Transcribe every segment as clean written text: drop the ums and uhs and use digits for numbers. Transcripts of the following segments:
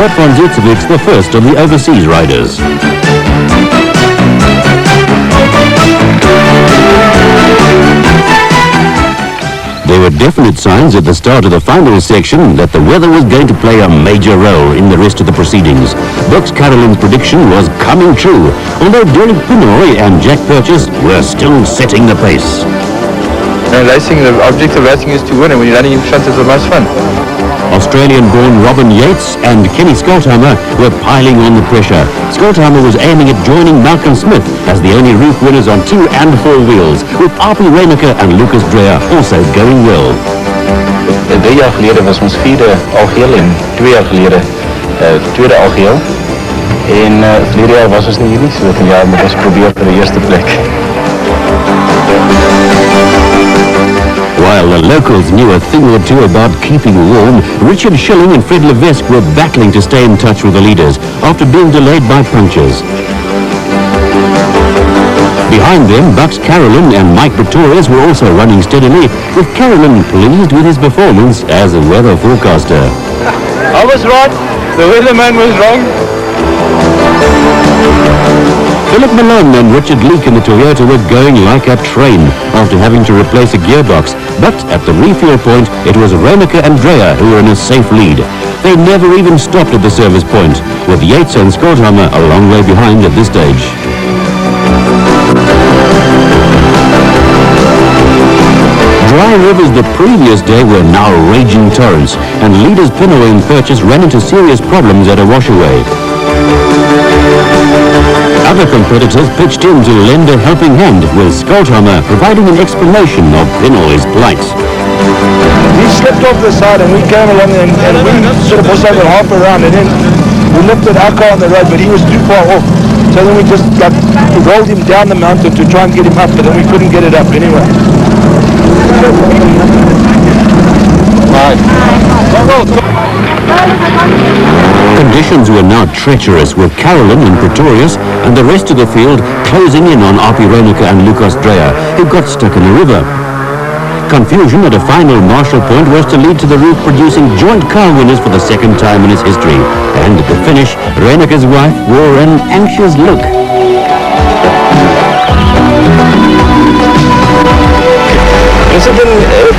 Bert von Zitzewitz the first of the overseas riders. There were definite signs at the start of the final section that the weather was going to play a major role in the rest of the proceedings. Bux Carolyn's prediction was coming true, although Derek Pinoy and Jack Purchase were still setting the pace. Racing, the object of racing is to win, and when you're running in front, it's the most fun. Australian-born Robin Yates and Kenny Skolthammer were piling on the pressure. Skolthammer was aiming at joining Malcolm Smith as the only roof winners on 2 and 4 wheels, with Api Reineke and Lucas Dreyer also going well. 3 jaar geleden was ons 4de algeheel en 2 jaar geleden tweede algeheel. En verlede jaar was ons nie hier nie, so dit jaar moet ons probeer vir die eerste plek. While the locals knew a thing or two about keeping warm, Richard Schilling and Fred Levesque were battling to stay in touch with the leaders after being delayed by punctures. Behind them, Bux Carolyn and Mike Pretorius were also running steadily, with Carolyn pleased with his performance as a weather forecaster. I was right, the weatherman was wrong. Philip Malone and Richard Leake in the Toyota were going like a train after having to replace a gearbox, but at the refuel point it was Reineke and Dreyer who were in a safe lead. They never even stopped at the service point, with Yates and Skolthammer a long way behind at this stage. Dry rivers the previous day were now raging torrents, and leaders Pinoy and Purchase ran into serious problems at a washaway. Other competitors pitched in to lend a helping hand, with Skolthammer providing an explanation of Pinoy's plight. He slipped off the side and we came along and we sort of was over half around, and then we lifted our car on the road, but he was too far off. So then we just rolled him down the mountain to try and get him up, but then we couldn't get it up anyway. Conditions were now treacherous, with Carolyn and Pretorius and the rest of the field closing in on Api Reineke and Lucas Dreyer, who got stuck in the river. Confusion at a final marshal point was to lead to the roof producing joint car winners for the second time in its history. And at the finish, Reineke's wife wore an anxious look.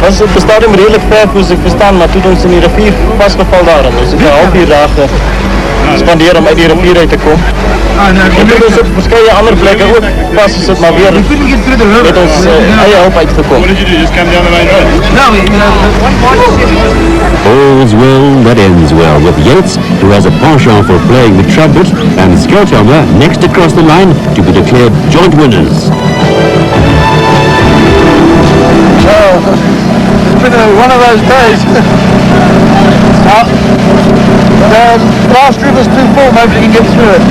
Was op de stadium redelijk ver moest ik verstaan, maar toen ons in die rivier vastgevallen daar, dus ik een half uur dagen spanderen om uit die rivier uit te komen. En toen is op verschillende andere plekken ook vast gezet, maar weer met ons eigen hulp uitgekomen. All's well that ends well, with Yates, who has a penchant for playing the trumpet, and Skolthammer next across the line to be declared joint winners. It's been one of those days. The last river's too full, maybe you can get through it.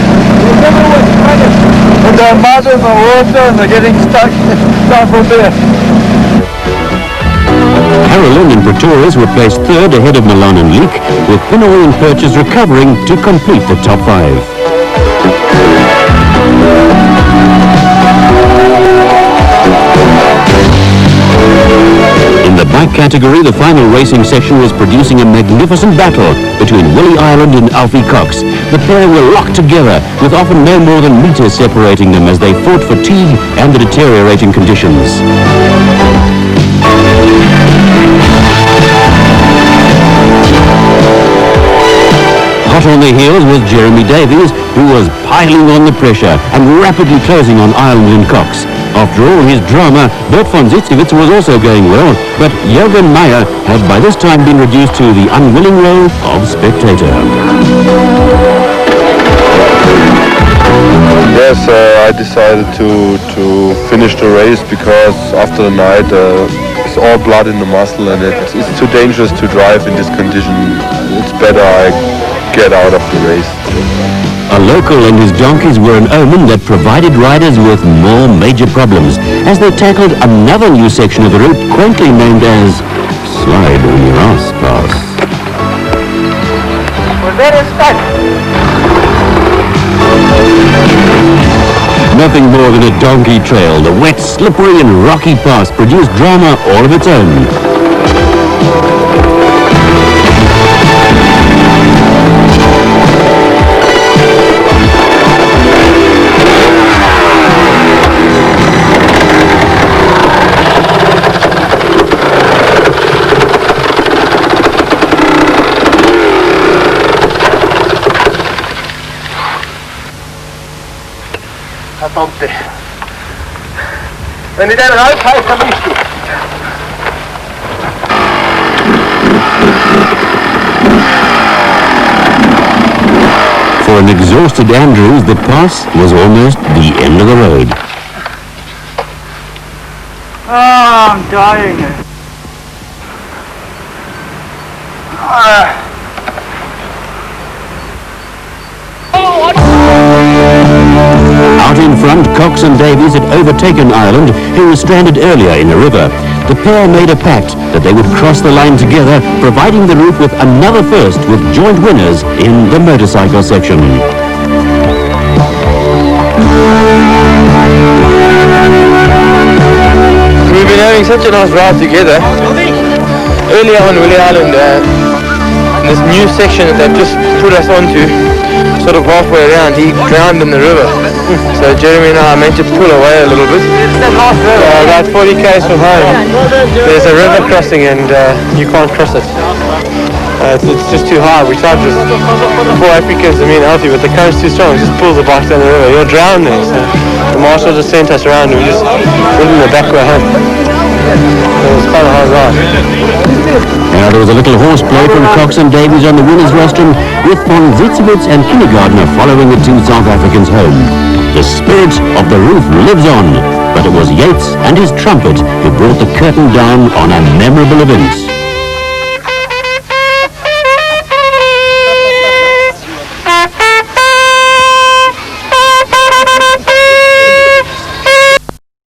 And they're mud and the water and they're getting stuck. Time for beer. Carolyn and Pretorius were placed third ahead of Milan and Leake, with Pinoy and Purchase recovering to complete the top 5. In the bike category, the final racing section was producing a magnificent battle between Willie Ireland and Alfie Cox. The pair were locked together, with often no more than meters separating them as they fought fatigue and the deteriorating conditions. Hot on their heels was Jeremy Davies, who was piling on the pressure and rapidly closing on Ireland and Cox. After all his drama, Bert von Zitzewitz was also going well, but Jürgen Meyer had by this time been reduced to the unwilling role of spectator. Yes, I decided to finish the race because after the night it's all blood in the muscle and it's too dangerous to drive in this condition. It's better I get out of the race. A local and his donkeys were an omen that provided riders with more major problems as they tackled another new section of the route quaintly named as Slide on Your Ass Pass. We're very stuck. Nothing more than a donkey trail, the wet, slippery and rocky pass produced drama all of its own. Tante. Wenn ich den rausheiß, dann bist du. For an exhausted Andrews, the pass was almost the end of the road. Oh, I'm dying. Out in front, Cox and Davies had overtaken Ireland, who was stranded earlier in the river. The pair made a pact that they would cross the line together, providing the route with another first with joint winners in the motorcycle section. We've been having such a nice ride together. Earlier on Willie Island, this new section that they've just put us onto, sort of halfway around, he drowned in the river. So Jeremy and I meant to pull away a little bit. About 40 k's from home, there's a river crossing and you can't cross it. It's just too high. We tried with 4 Africans and me and Alfie, but the current's too strong. It just pulls the bike down the river. You'll drown there. So the marshal just sent us around and we just went in the back way home. It was quite a hard ride. Now there was a little horseplay from Cox and Davies on the winners' rostrum, with von Zitzewitz and Kindergartner following the two South Africans home. The spirit of the roof lives on, but it was Yates and his trumpet who brought the curtain down on a memorable event.